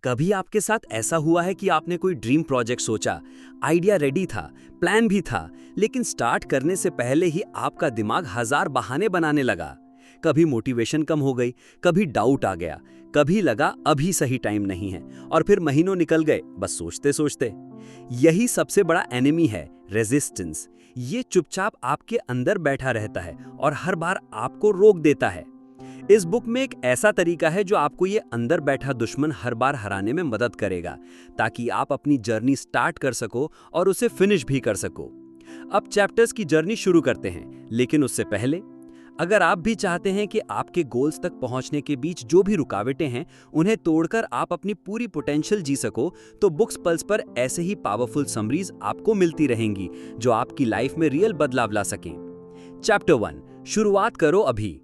कभी आपके साथ ऐसा हुआ है कि आपने कोई ड्रीम प्रोजेक्ट सोचा, आइडिया रेडी था, प्लान भी था, लेकिन स्टार्ट करने से पहले ही आपका दिमाग हजार बहाने बनाने लगा। कभी मोटिवेशन कम हो गई, कभी डाउट आ गया, कभी लगा अभी सही टाइम नहीं है, और फिर महीनों निकल गए बस सोचते सोचते। यही सबसे बड़ा एनिमी है, रेजिस्टेंस। ये चुपचाप आपके अंदर बैठा रहता है और हर बार आपको रोक देता है। इस बुक में एक ऐसा तरीका है जो आपको ये अंदर बैठा दुश्मन हर बार हराने में मदद करेगा, ताकि आप अपनी जर्नी स्टार्ट कर सको और उसे फिनिश भी कर सको। अब चैप्टर्स की जर्नी शुरू करते हैं, लेकिन उससे पहले अगर आप भी चाहते हैं कि आपके गोल्स तक पहुंचने के बीच जो भी रुकावटें हैं उन्हें तोड़कर आप अपनी पूरी पोटेंशियल जी सको, तो बुक्स पल्स पर ऐसे ही पावरफुल समरीज आपको मिलती रहेंगी जो आपकी लाइफ में रियल बदलाव ला सकें। चैप्टर 1, शुरुआत करो अभी।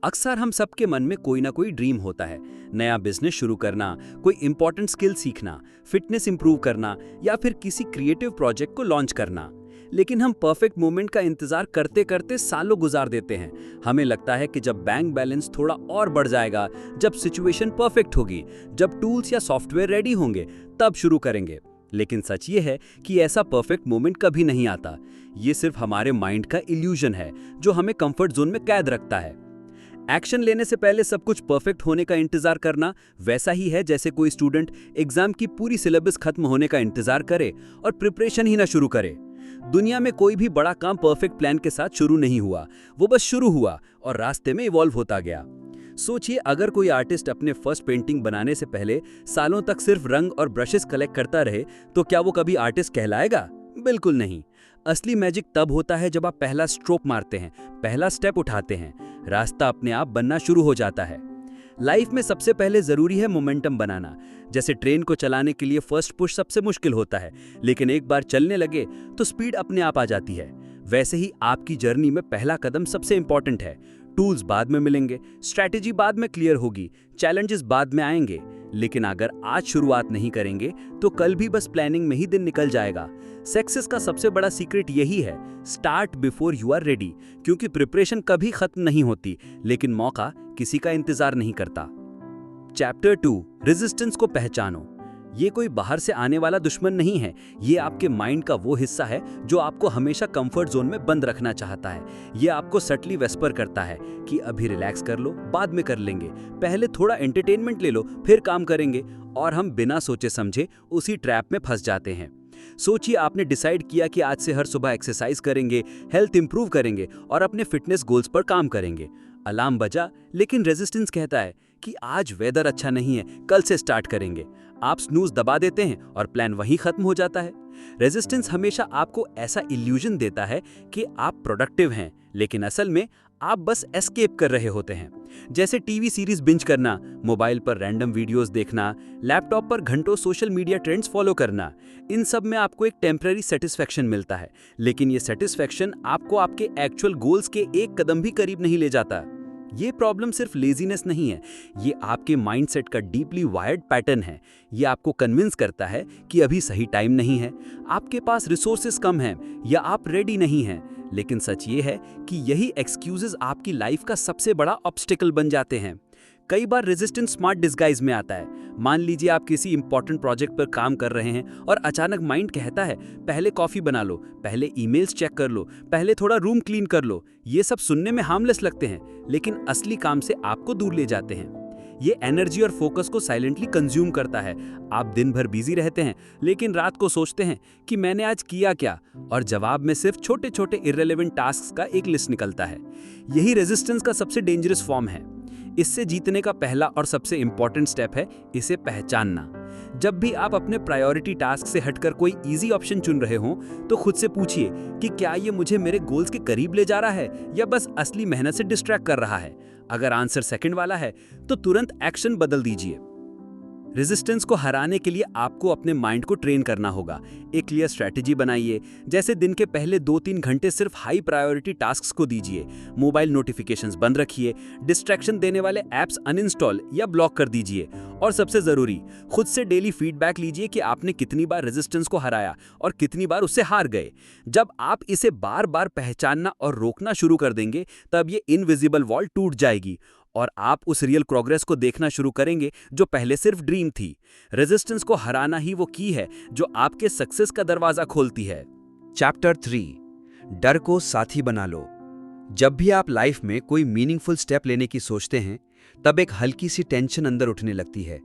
अक्सर हम सबके मन में कोई ना कोई ड्रीम होता है। नया बिजनेस शुरू करना, कोई इंपॉर्टेंट स्किल सीखना, फिटनेस इंप्रूव करना या फिर किसी क्रिएटिव प्रोजेक्ट को लॉन्च करना। लेकिन हम परफेक्ट मोमेंट का इंतजार करते करते सालों गुजार देते हैं। हमें लगता है कि जब बैंक बैलेंस थोड़ा और बढ़ जाएगा, जब सिचुएशन परफेक्ट होगी, जब टूल्स या सॉफ्टवेयर रेडी होंगे, तब शुरू करेंगे। लेकिन सच ये है कि ऐसा परफेक्ट मोमेंट कभी नहीं आता। ये सिर्फ हमारे माइंड का इल्यूजन है जो हमें कंफर्ट जोन में कैद रखता है। एक्शन लेने से पहले सब कुछ परफेक्ट होने का इंतजार करना वैसा ही है जैसे कोई स्टूडेंट एग्जाम की पूरी सिलेबस खत्म होने का इंतजार करे और प्रिपरेशन ही ना शुरू करे। दुनिया में कोई भी बड़ा काम परफेक्ट प्लान के साथ शुरू नहीं हुआ, वो बस शुरू हुआ और रास्ते में इवॉल्व होता गया। सोचिए, अगर कोई आर्टिस्ट अपने फर्स्ट पेंटिंग बनाने से पहले सालों तक सिर्फ रंग और ब्रशेस कलेक्ट करता रहे, तो क्या वो कभी आर्टिस्ट कहलाएगा? बिल्कुल नहीं। असली मैजिक तब होता है जब आप पहला स्ट्रोक मारते हैं, पहला स्टेप उठाते हैं, रास्ता अपने आप बनना शुरू हो जाता है। लाइफ में सबसे पहले जरूरी है मोमेंटम बनाना। जैसे ट्रेन को चलाने के लिए फर्स्ट पुश सबसे मुश्किल होता है, लेकिन एक बार चलने लगे तो स्पीड अपने आप आ जाती है। वैसे ही आपकी जर्नी में पहला कदम सबसे इंपॉर्टेंट है। टूल्स बाद में मिलेंगे, स्ट्रैटेजी बाद में क्लियर होगी, चैलेंजेस बाद में आएंगे, लेकिन अगर आज शुरुआत नहीं करेंगे तो कल भी बस प्लानिंग में ही दिन निकल जाएगा। सक्सेस का सबसे बड़ा सीक्रेट यही है, start before you are ready, क्योंकि प्रिपरेशन कभी खत्म नहीं होती, लेकिन मौका किसी का इंतजार नहीं करता। चैप्टर 2, रेजिस्टेंस को पहचानो। ये कोई बाहर से आने वाला दुश्मन नहीं है, ये आपके माइंड का वो हिस्सा है जो आपको हमेशा कंफर्ट जोन में बंद रखना चाहता है। ये आपको सटली वेस्पर करता है कि अभी रिलैक्स कर लो, बाद में कर लेंगे, पहले थोड़ा एंटरटेनमेंट ले लो, फिर काम करेंगे। और हम बिना सोचे समझे उसी ट्रैप में फंस जाते हैं। सोचिए, आपने डिसाइड किया कि आज से हर सुबह एक्सरसाइज करेंगे, हेल्थ इंप्रूव करेंगे और अपने फिटनेस गोल्स पर काम करेंगे। अलार्म बजा, लेकिन रेजिस्टेंस कहता है कि आज वेदर अच्छा नहीं है, कल से स्टार्ट करेंगे। आप स्नूज दबा देते हैं और प्लान वहीं खत्म हो जाता है। रेजिस्टेंस हमेशा आपको ऐसा इल्यूजन देता है कि आप प्रोडक्टिव हैं, लेकिन असल में आप बस एस्केप कर रहे होते हैं। जैसे टीवी सीरीज बिंज करना, मोबाइल पर रैंडम वीडियोस देखना, लैपटॉप पर घंटों सोशल मीडिया ट्रेंड्स फॉलो करना। इन सब में आपको एक टेम्पररी सेटिस्फैक्शन मिलता है, लेकिन ये सेटिस्फैक्शन आपको आपके एक्चुअल गोल्स के एक कदम भी करीब नहीं ले जाता। ये प्रॉब्लम सिर्फ लेजीनेस नहीं है, ये आपके माइंडसेट का डीपली वायर्ड पैटर्न है। ये आपको कन्विंस करता है कि अभी सही टाइम नहीं है, आपके पास रिसोर्सेज कम हैं या आप रेडी नहीं हैं। लेकिन सच ये है कि यही एक्सक्यूजेस आपकी लाइफ का सबसे बड़ा ऑब्स्टिकल बन जाते हैं। कई बार रेजिस्टेंस स्मार्ट डिस्गाइज में आता है। मान लीजिए आप किसी इंपॉर्टेंट प्रोजेक्ट पर काम कर रहे हैं और अचानक माइंड कहता है, पहले कॉफी बना लो, पहले ईमेल्स चेक कर लो, पहले थोड़ा रूम क्लीन कर लो। ये सब सुनने में हार्मलेस लगते हैं, लेकिन असली काम से आपको दूर ले जाते हैं। ये एनर्जी और फोकस को साइलेंटली कंज्यूम करता है। आप दिन भर बिजी रहते हैं, लेकिन रात को सोचते हैं कि मैंने आज किया क्या, और जवाब में सिर्फ छोटे छोटे इर्रेलेवेंट टास्क का एक लिस्ट निकलता है। यही रेजिस्टेंस का सबसे डेंजरस फॉर्म है। इससे जीतने का पहला और सबसे इंपॉर्टेंट स्टेप है इसे पहचानना। जब भी आप अपने प्रायोरिटी टास्क से हटकर कोई इजी ऑप्शन चुन रहे हो, तो खुद से पूछिए कि क्या ये मुझे मेरे गोल्स के करीब ले जा रहा है या बस असली मेहनत से डिस्ट्रैक्ट कर रहा है। अगर आंसर सेकंड वाला है, तो तुरंत एक्शन बदल दीजिए। रेजिस्टेंस को हराने के लिए आपको अपने माइंड को ट्रेन करना होगा। एक क्लियर स्ट्रैटेजी बनाइए, जैसे दिन के पहले 2-3 घंटे सिर्फ हाई प्रायोरिटी टास्क्स को दीजिए। मोबाइल नोटिफिकेशंस बंद रखिए, डिस्ट्रैक्शन देने वाले ऐप्स अनइंस्टॉल या ब्लॉक कर दीजिए। और सबसे जरूरी, खुद से डेली फीडबैक लीजिए कि आपने कितनी बार रेजिस्टेंस को हराया और कितनी बार उससे हार गए। जब आप इसे बार बार पहचानना और रोकना शुरू कर देंगे, तब ये इनविजिबल वॉल टूट जाएगी और आप उस रियल प्रोग्रेस को देखना शुरू करेंगे जो पहले सिर्फ ड्रीम थी। रेजिस्टेंस को हराना ही वो की है जो आपके सक्सेस का दरवाजा खोलती है। चैप्टर 3, डर को साथी बना लो। जब भी आप लाइफ में कोई मीनिंगफुल स्टेप लेने की सोचते हैं, तब एक हल्की सी टेंशन अंदर उठने लगती है।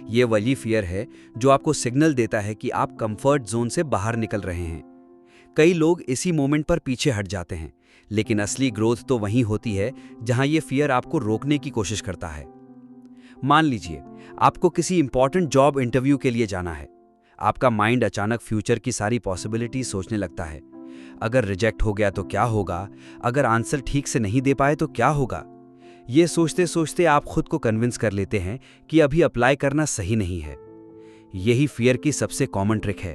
ये वही फियर है जो आपको सिग्नल देता है कि आप कंफर्ट जोन से बाहर निकल रहे हैं। कई लोग इसी मोमेंट पर पीछे हट जाते हैं, लेकिन असली ग्रोथ तो वहीं होती है जहां ये फियर आपको रोकने की कोशिश करता है। मान लीजिए आपको किसी इंपॉर्टेंट जॉब इंटरव्यू के लिए जाना है। आपका माइंड अचानक फ्यूचर की सारी पॉसिबिलिटीज सोचने लगता है। अगर रिजेक्ट हो गया तो क्या होगा, अगर आंसर ठीक से नहीं दे पाए तो क्या होगा। ये सोचते सोचते आप खुद को कन्विंस कर लेते हैं कि अभी अप्लाई करना सही नहीं है। यही फियर की सबसे कॉमन ट्रिक है,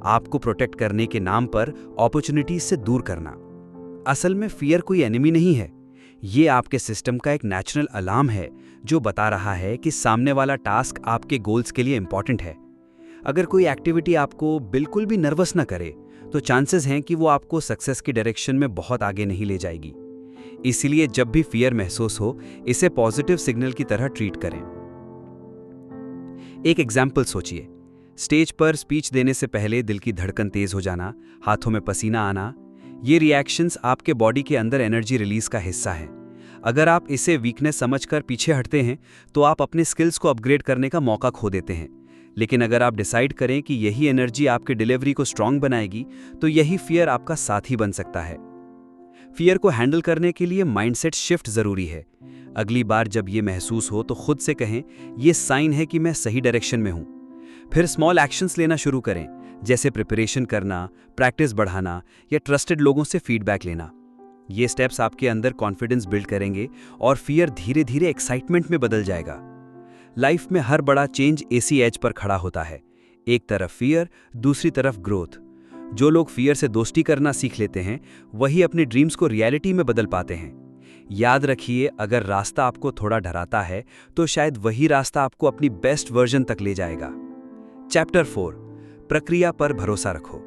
आपको प्रोटेक्ट करने के नाम पर अपॉर्चुनिटीज से दूर करना। असल में फियर कोई एनिमी नहीं है, ये आपके सिस्टम का एक नेचुरल अलार्म है जो बता रहा है कि सामने वाला टास्क आपके गोल्स के लिए इंपॉर्टेंट है। अगर कोई एक्टिविटी आपको बिल्कुल भी नर्वस ना करे, तो चांसेस हैं कि वो आपको सक्सेस की डायरेक्शन में बहुत आगे नहीं ले जाएगी। इसलिए जब भी फियर महसूस हो, इसे पॉजिटिव सिग्नल की तरह ट्रीट करें। एक एग्जाम्पल सोचिए, स्टेज पर स्पीच देने से पहले दिल की धड़कन तेज हो जाना, हाथों में पसीना आना, ये रिएक्शंस आपके बॉडी के अंदर एनर्जी रिलीज का हिस्सा है। अगर आप इसे वीकनेस समझकर पीछे हटते हैं, तो आप अपने स्किल्स को अपग्रेड करने का मौका खो देते हैं। लेकिन अगर आप डिसाइड करें कि यही एनर्जी आपके डिलीवरी को स्ट्रांग बनाएगी, तो यही फियर आपका साथी बन सकता है। फियर को हैंडल करने के लिए माइंडसेट शिफ्ट जरूरी है। अगली बार जब ये महसूस हो तो खुद से कहें, ये साइन है कि मैं सही डायरेक्शन में हूं। फिर स्मॉल एक्शंस लेना शुरू करें, जैसे प्रिपरेशन करना, प्रैक्टिस बढ़ाना या ट्रस्टेड लोगों से फीडबैक लेना। ये स्टेप्स आपके अंदर कॉन्फिडेंस बिल्ड करेंगे और फियर धीरे धीरे एक्साइटमेंट में बदल जाएगा। लाइफ में हर बड़ा चेंज इसी एज पर खड़ा होता है, एक तरफ फियर, दूसरी तरफ ग्रोथ। जो लोग फियर से दोस्ती करना सीख लेते हैं, वही अपने ड्रीम्स को रियलिटी में बदल पाते हैं। याद रखिए, अगर रास्ता आपको थोड़ा डराता है, तो शायद वही रास्ता आपको अपनी बेस्ट वर्जन तक ले जाएगा। चैप्टर 4, प्रक्रिया पर भरोसा रखो।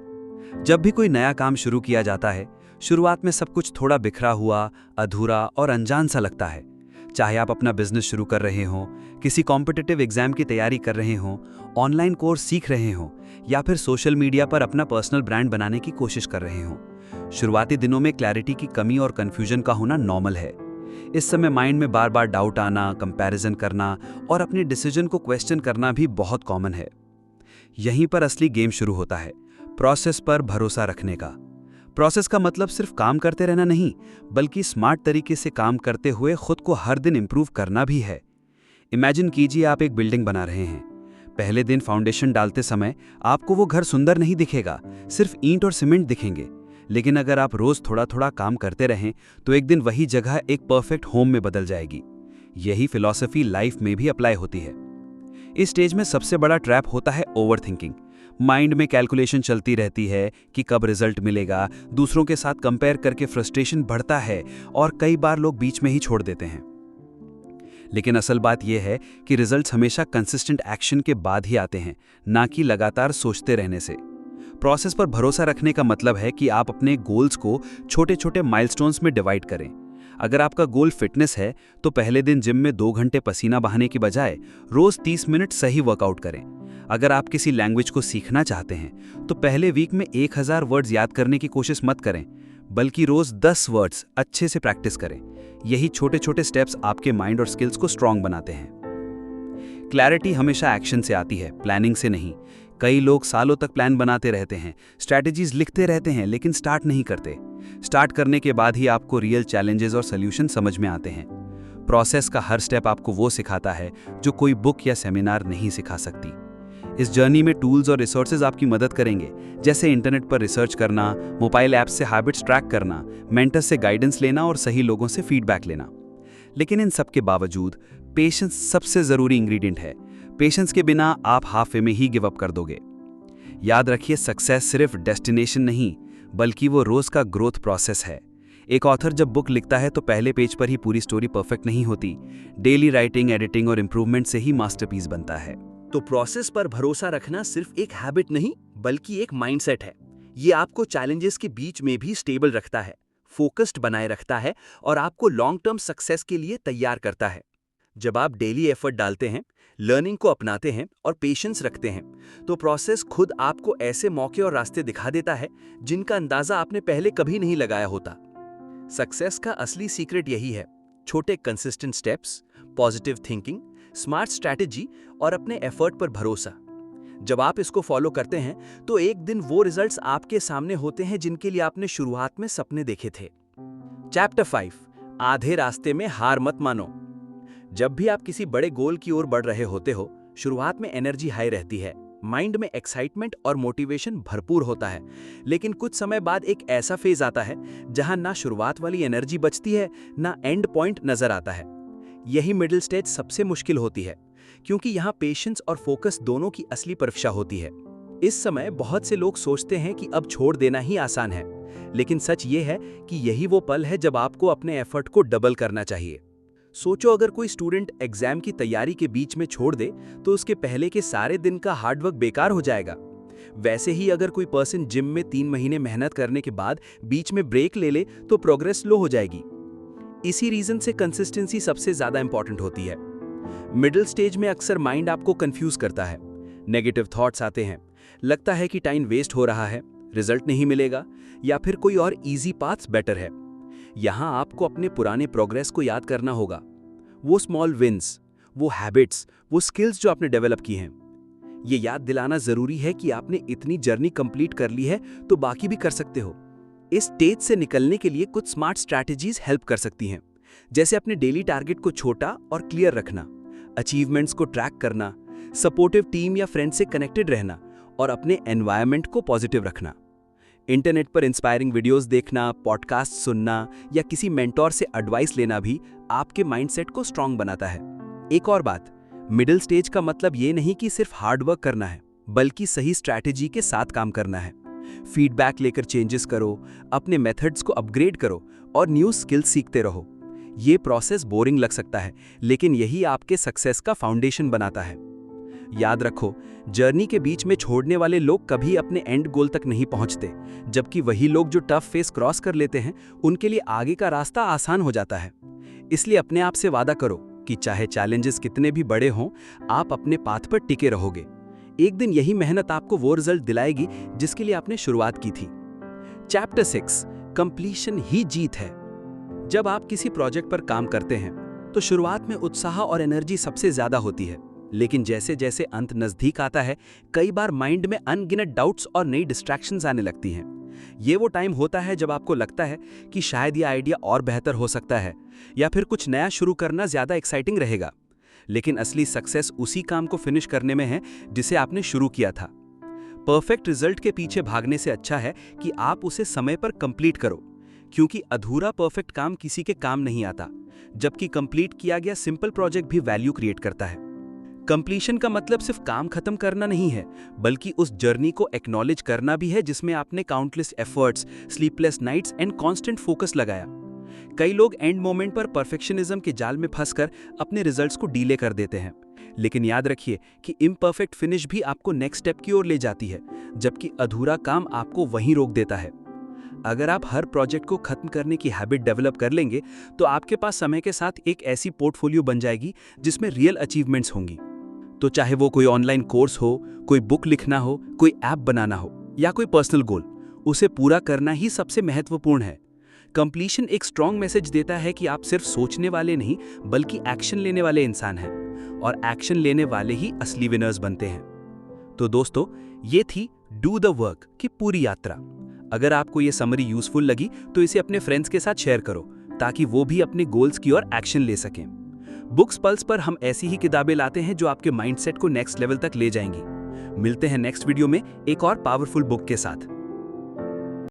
जब भी कोई नया काम शुरू किया जाता है, शुरुआत में सब कुछ थोड़ा बिखरा हुआ, अधूरा और अनजान सा लगता है। चाहे आप अपना बिजनेस शुरू कर रहे हों, किसी कॉम्पिटिटिव एग्जाम की तैयारी कर रहे हों, ऑनलाइन कोर्स सीख रहे हों, या फिर सोशल मीडिया पर अपना पर्सनल ब्रांड बनाने की कोशिश कर रहे हों। शुरुआती दिनों में क्लैरिटी की कमी और कंफ्यूजन का होना नॉर्मल है। इस समय माइंड में बार बार डाउट आना, कंपैरिजन करना और अपने डिसीजन को क्वेश्चन करना भी बहुत कॉमन है। यहीं पर असली गेम शुरू होता है, प्रोसेस पर भरोसा रखने का। प्रोसेस का मतलब सिर्फ काम करते रहना नहीं, बल्कि स्मार्ट तरीके से काम करते हुए खुद को हर दिन इंप्रूव करना भी है। इमेजिन कीजिए, आप एक बिल्डिंग बना रहे हैं। पहले दिन फाउंडेशन डालते समय आपको वो घर सुंदर नहीं दिखेगा, सिर्फ ईंट और सीमेंट दिखेंगे। लेकिन अगर आप रोज थोड़ा थोड़ा काम करते रहें, तो एक दिन वही जगह एक परफेक्ट होम में बदल जाएगी। यही फिलॉसफी लाइफ में भी अप्लाई होती है। इस स्टेज में सबसे बड़ा ट्रैप होता है ओवरथिंकिंग। माइंड में कैलकुलेशन चलती रहती है कि कब रिजल्ट मिलेगा, दूसरों के साथ कंपेयर करके फ्रस्ट्रेशन बढ़ता है और कई बार लोग बीच में ही छोड़ देते हैं। लेकिन असल बात यह है कि रिजल्ट्स हमेशा कंसिस्टेंट एक्शन के बाद ही आते हैं, ना कि लगातार सोचते रहने से। प्रोसेस पर भरोसा रखने का मतलब है कि आप अपने गोल्स को छोटे छोटे माइलस्टोन्स में डिवाइड करें। अगर आपका गोल फिटनेस है, तो पहले दिन जिम में 2 घंटे पसीना बहाने की बजाय रोज 30 मिनट सही वर्कआउट करें। अगर आप किसी लैंग्वेज को सीखना चाहते हैं, तो पहले वीक में 1000 वर्ड्स याद करने की कोशिश मत करें, बल्कि रोज 10 वर्ड्स अच्छे से प्रैक्टिस करें। यही छोटे छोटे स्टेप्स आपके माइंड और स्किल्स को स्ट्रांग बनाते हैं। क्लैरिटी हमेशा एक्शन से आती है, प्लानिंग से नहीं। कई लोग सालों तक प्लान बनाते रहते हैं, स्ट्रैटेजीज लिखते रहते हैं, लेकिन स्टार्ट नहीं करते। स्टार्ट करने के बाद ही आपको रियल चैलेंजेस और सॉल्यूशन समझ में आते हैं। प्रोसेस का हर स्टेप आपको वो सिखाता है जो कोई बुक या सेमिनार नहीं सिखा सकती। इस जर्नी में टूल्स और रिसोर्सेज आपकी मदद करेंगे, जैसे इंटरनेट पर रिसर्च करना, मोबाइल ऐप से हैबिट्स ट्रैक करना, मेंटर से गाइडेंस लेना और सही लोगों से फीडबैक लेना। लेकिन इन सब के बावजूद पेशेंस सबसे जरूरी इंग्रेडिएंट है। पेशेंस के बिना आप हाफ वे में ही गिव अप कर दोगे। याद रखिए, सक्सेस सिर्फ डेस्टिनेशन नहीं, बल्कि वो रोज का ग्रोथ प्रोसेस है। एक ऑथर जब बुक लिखता है तो पहले पेज पर ही पूरी स्टोरी परफेक्ट नहीं होती। डेली राइटिंग, एडिटिंग और इंप्रूवमेंट से ही मास्टरपीस बनता है। तो प्रोसेस पर भरोसा रखना सिर्फ एक हैबिट नहीं, बल्कि एक माइंडसेट है। ये आपको चैलेंजेस के बीच में भी स्टेबल रखता है। फोकस्ड बनाए रखता है और आपको लॉन्ग टर्म सक्सेस के लिए तैयार करता है। जब आप डेली एफर्ट डालते हैं, लर्निंग को अपनाते हैं और पेशेंस रखते हैं, तो प्रोसेस खुद आपको ऐसे मौके और रास्ते दिखा देता है जिनका अंदाजा आपने पहले कभी नहीं लगाया होता। सक्सेस का असली सीक्रेट यही है, छोटे consistent steps, positive thinking, smart strategy और अपने एफर्ट पर भरोसा। जब आप इसको फॉलो करते हैं तो एक दिन वो रिजल्ट्स आपके सामने होते हैं जिनके लिए आपने शुरुआत में सपने देखे थे। चैप्टर 5, आधे रास्ते में हार मत मानो। जब भी आप किसी बड़े गोल की ओर बढ़ रहे होते हो, शुरुआत में एनर्जी हाई रहती है, माइंड में एक्साइटमेंट और मोटिवेशन भरपूर होता है, लेकिन कुछ समय बाद एक ऐसा फेज आता है जहां ना शुरुआत वाली एनर्जी बचती है, ना एंड पॉइंट नजर आता है। यही मिडिल स्टेज सबसे मुश्किल होती है, क्योंकि यहाँ पेशेंस और फोकस दोनों की असली परीक्षा होती है। इस समय बहुत से लोग सोचते हैं कि अब छोड़ देना ही आसान है, लेकिन सच ये है कि यही वो पल है जब आपको अपने एफर्ट को डबल करना चाहिए। सोचो, अगर कोई स्टूडेंट एग्जाम की तैयारी के बीच में छोड़ दे तो उसके पहले के सारे दिन का हार्डवर्क बेकार हो जाएगा। वैसे ही अगर कोई पर्सन जिम में 3 महीने मेहनत करने के बाद बीच में ब्रेक ले ले तो प्रोग्रेस स्लो हो जाएगी। इसी रीजन से कंसिस्टेंसी सबसे ज्यादा इंपॉर्टेंट होती है। मिडिल स्टेज में अक्सर माइंड आपको कंफ्यूज करता है, नेगेटिव थॉट्स आते हैं, लगता है कि टाइम वेस्ट हो रहा है, रिजल्ट नहीं मिलेगा या फिर कोई और इजी पाथ्स बेटर है। यहां आपको अपने पुराने प्रोग्रेस को याद करना होगा, वो स्मॉल विंस, वो हैबिट्स, वो स्किल्स जो आपने डेवलप की हैं। ये याद दिलाना जरूरी है कि आपने इतनी जर्नी कंप्लीट कर ली है तो बाकी भी कर सकते हो। इस स्टेज से निकलने के लिए कुछ स्मार्ट स्ट्रैटेजीज हेल्प कर सकती हैं, जैसे अपने डेली टारगेट को छोटा और क्लियर रखना, अचीवमेंट्स को ट्रैक करना, सपोर्टिव टीम या फ्रेंड से कनेक्टेड रहना और अपने एनवायरनमेंट को पॉजिटिव रखना। इंटरनेट पर इंस्पायरिंग वीडियोस देखना, पॉडकास्ट सुनना या किसी मेंटोर से एडवाइस लेना भी आपके माइंडसेट को स्ट्रांग बनाता है। एक और बात, मिडिल स्टेज का मतलब ये नहीं कि सिर्फ हार्ड वर्क करना है, बल्कि सही स्ट्रैटेजी के साथ काम करना है। फीडबैक लेकर चेंजेस करो, अपने मेथड्स को अपग्रेड करो और न्यू स्किल्स सीखते रहो। ये प्रोसेस बोरिंग लग सकता है, लेकिन यही आपके सक्सेस का फाउंडेशन बनाता है। याद रखो, जर्नी के बीच में छोड़ने वाले लोग कभी अपने एंड गोल तक नहीं पहुंचते, जबकि वही लोग जो टफ फेस क्रॉस कर लेते हैं उनके लिए आगे का रास्ता आसान हो जाता है। इसलिए अपने आप से वादा करो कि चाहे चैलेंजेस कितने भी बड़े हों, आप अपने पाथ पर टिके रहोगे। एक दिन यही मेहनत आपको वो रिजल्ट दिलाएगी जिसके लिए आपने शुरुआत की थी। चैप्टर 6, कंप्लीशन ही जीत है। जब आप किसी प्रोजेक्ट पर काम करते हैं तो शुरुआत में उत्साह और एनर्जी सबसे ज्यादा होती है, लेकिन जैसे जैसे अंत नजदीक आता है, कई बार माइंड में अनगिनत डाउट्स और नई डिस्ट्रैक्शंस आने लगती हैं। ये वो टाइम होता है जब आपको लगता है कि शायद ये आइडिया और बेहतर हो सकता है या फिर कुछ नया शुरू करना ज्यादा एक्साइटिंग रहेगा। लेकिन असली सक्सेस उसी काम को फिनिश करने में है जिसे आपने शुरू किया था। परफेक्ट रिजल्ट के पीछे भागने से अच्छा है कि आप उसे समय पर कंप्लीट करो, क्योंकि अधूरा परफेक्ट काम किसी के काम नहीं आता, जबकि कंप्लीट किया गया सिंपल प्रोजेक्ट भी वैल्यू क्रिएट करता है। कंप्लीशन का मतलब सिर्फ काम खत्म करना नहीं है, बल्कि उस जर्नी को एक्नॉलेज करना भी है जिसमें आपने countless efforts, sleepless nights and constant focus लगाया। कई लोग एंड मोमेंट पर परफेक्शनिज्म के जाल में फंसकर अपने रिजल्ट्स को डीले कर देते हैं, लेकिन याद रखिए कि इम्परफेक्ट फिनिश भी आपको नेक्स्ट स्टेप की ओर ले जाती है, जबकि अधूरा काम आपको वहीं रोक देता है। अगर आप हर प्रोजेक्ट को खत्म करने की हैबिट डेवलप कर लेंगे तो आपके पास समय के साथ एक ऐसी पोर्टफोलियो बन जाएगी जिसमें रियल अचीवमेंट्स होंगी। तो चाहे वो कोई ऑनलाइन कोर्स हो, कोई बुक लिखना हो, कोई ऐप बनाना हो या कोई पर्सनल गोल, उसे पूरा करना ही सबसे महत्वपूर्ण है। कंप्लीशन एक स्ट्रॉन्ग मैसेज देता है कि आप सिर्फ सोचने वाले नहीं बल्कि एक्शन लेने वाले इंसान हैं, और एक्शन लेने वाले ही असली विनर्स बनते हैं। तो दोस्तों, ये थी डू द वर्क की पूरी यात्रा। अगर आपको ये समरी यूजफुल लगी तो इसे अपने फ्रेंड्स के साथ शेयर करो ताकि वो भी अपने गोल्स की ओर एक्शन ले सकें। बुक्स पल्स पर हम ऐसी ही किताबें लाते हैं जो आपके माइंडसेट को नेक्स्ट लेवल तक ले जाएंगी। मिलते हैं नेक्स्ट वीडियो में एक और पावरफुल बुक के साथ।